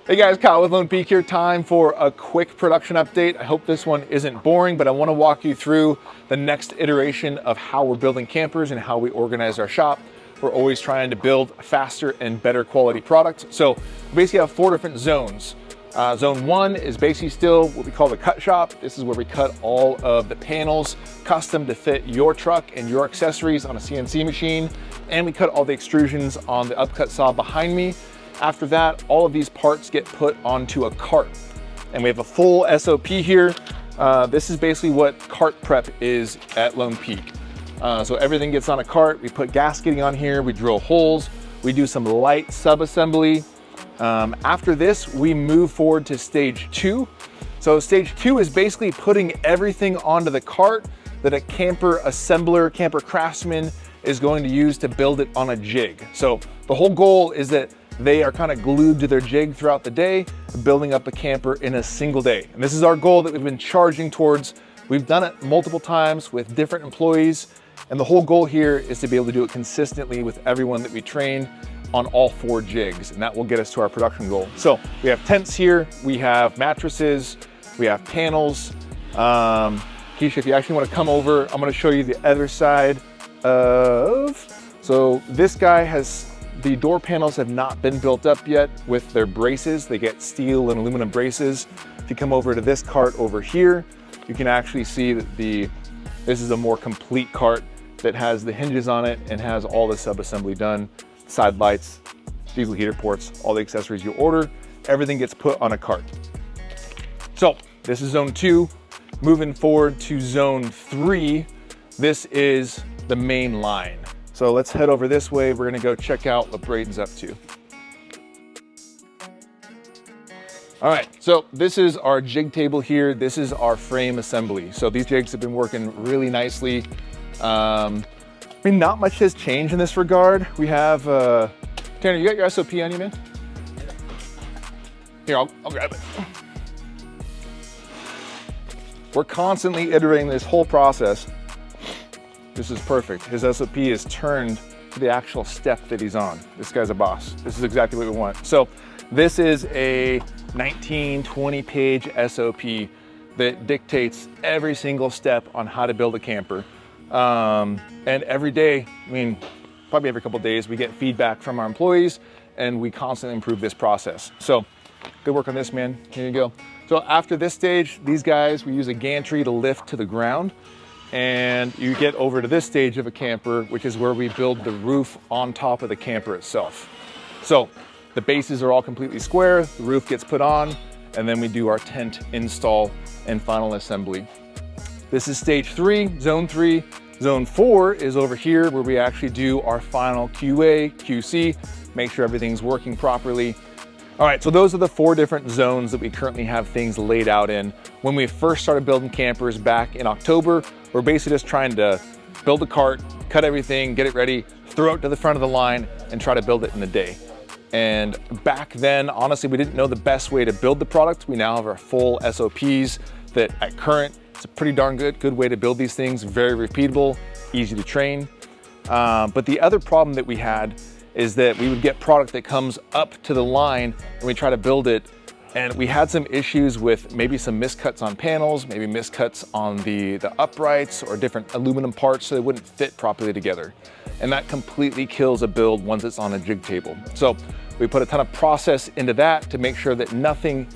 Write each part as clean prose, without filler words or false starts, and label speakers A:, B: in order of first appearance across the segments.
A: Hey guys, Kyle with Lone Peak here. Time for a quick production update. I hope this one isn't boring, but I want to walk you through the next iteration of how we're building campers and how we organize our shop. We're always trying to build faster and better quality products. So we basically have 4 different zones. Zone 1 is basically still what we call the cut shop. This is where we cut all of the panels custom to fit your truck and your accessories on a CNC machine. And we cut all the extrusions on the upcut saw behind me. After that, all of these parts get put onto a cart. And we have a full SOP here. This is basically what cart prep is at Lone Peak. So everything gets on a cart, we put gasketing on here, we drill holes, we do some light sub-assembly. After this, we move forward to stage 2. So stage 2 is basically putting everything onto the cart that a camper assembler, camper craftsman is going to use to build it on a jig. So the whole goal is that they are kind of glued to their jig throughout the day, building up a camper in a single day. And this is our goal that we've been charging towards. We've done it multiple times with different employees. And the whole goal here is to be able to do it consistently with everyone that we train on all 4 jigs. And that will get us to our production goal. So we have tents here, we have mattresses, we have panels. Keisha, if you actually want to come over, I'm going to show you the other side of, so this guy has, the door panels have not been built up yet with their braces. They get steel and aluminum braces. If you come over to this cart over here, you can actually see that this is a more complete cart that has the hinges on it and has all the sub-assembly done. Side lights, diesel heater ports, all the accessories you order, everything gets put on a cart. So this is zone 2. Moving forward to zone 3, this is the main line. So let's head over this way. We're gonna go check out what Braden's up to. All right, so this is our jig table here. This is our frame assembly. So these jigs have been working really nicely. I mean, not much has changed in this regard. We have, Tanner, you got your SOP on you, man? Here, I'll grab it. We're constantly iterating this whole process. This is perfect. His SOP is turned to the actual step that he's on. This guy's a boss. This is exactly what we want. So this is a 19, 20 page SOP that dictates every single step on how to build a camper. And every day, I mean, probably every couple of days, we get feedback from our employees and we constantly improve this process. So good work on this, man. Here you go. So after this stage, these guys, we use a gantry to lift to the ground. And you get over to this stage of a camper, which is where we build the roof on top of the camper itself. So the bases are all completely square, the roof gets put on, and then we do our tent install and final assembly. This is stage 3, zone 3. Zone 4 is over here where we actually do our final QA, QC, make sure everything's working properly. All right, so those are the 4 different zones that we currently have things laid out in. When we first started building campers back in October, we're basically just trying to build a cart, cut everything, get it ready, throw it to the front of the line, and try to build it in a day. And back then, honestly, we didn't know the best way to build the product. We now have our full SOPs that at current, it's a pretty darn good way to build these things, very repeatable, easy to train. But the other problem that we had is that we would get product that comes up to the line and we try to build it. And we had some issues with maybe some miscuts on panels, maybe miscuts on the uprights or different aluminum parts so they wouldn't fit properly together. And that completely kills a build once it's on a jig table. So we put a ton of process into that to make sure that nothing,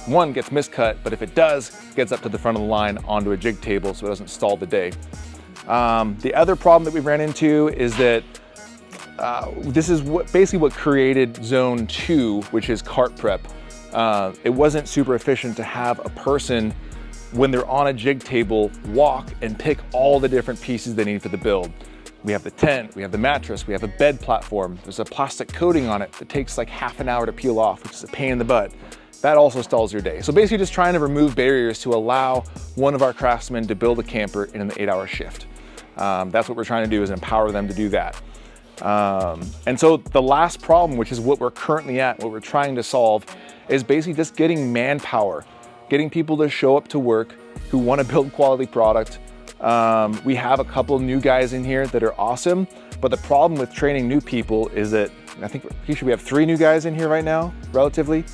A: one, gets miscut, but if it does, it gets up to the front of the line onto a jig table so it doesn't stall the day. The other problem that we ran into is that this is basically what created zone 2, which is cart prep. It wasn't super efficient to have a person, when they're on a jig table, walk and pick all the different pieces they need for the build. We have the tent, we have the mattress, we have a bed platform. There's a plastic coating on it that takes like half an hour to peel off, which is a pain in the butt. That also stalls your day. So basically just trying to remove barriers to allow one of our craftsmen to build a camper in an 8-hour shift. That's what we're trying to do, is empower them to do that. And so the last problem, which is what we're currently at, what we're trying to solve, is basically just getting manpower, getting people to show up to work who want to build quality product. We have a couple of new guys in here that are awesome, but the problem with training new people is that I think we have 3 new guys in here right now, relatively.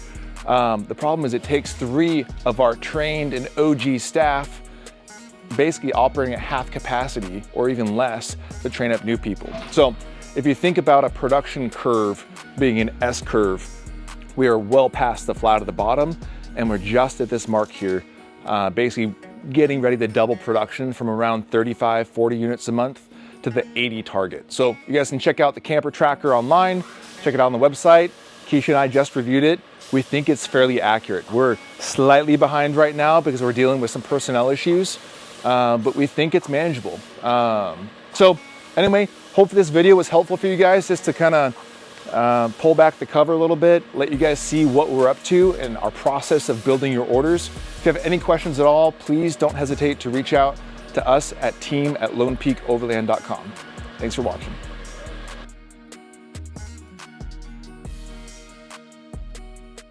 A: The problem is it takes 3 of our trained and OG staff basically operating at half capacity or even less to train up new people. So if you think about a production curve being an S curve, we are well past the flat of the bottom, and we're just at this mark here, basically getting ready to double production from around 35, 40 units a month to the 80 target. So you guys can check out the camper tracker online, check it out on the website. Keisha and I just reviewed it. We think it's fairly accurate. We're slightly behind right now because we're dealing with some personnel issues, but we think it's manageable. So anyway, hopefully this video was helpful for you guys, just to kind of pull back the cover a little bit, let you guys see what we're up to and our process of building your orders. If you have any questions at all, please don't hesitate to reach out to us at team@lonepeakoverland.com. Thanks for watching.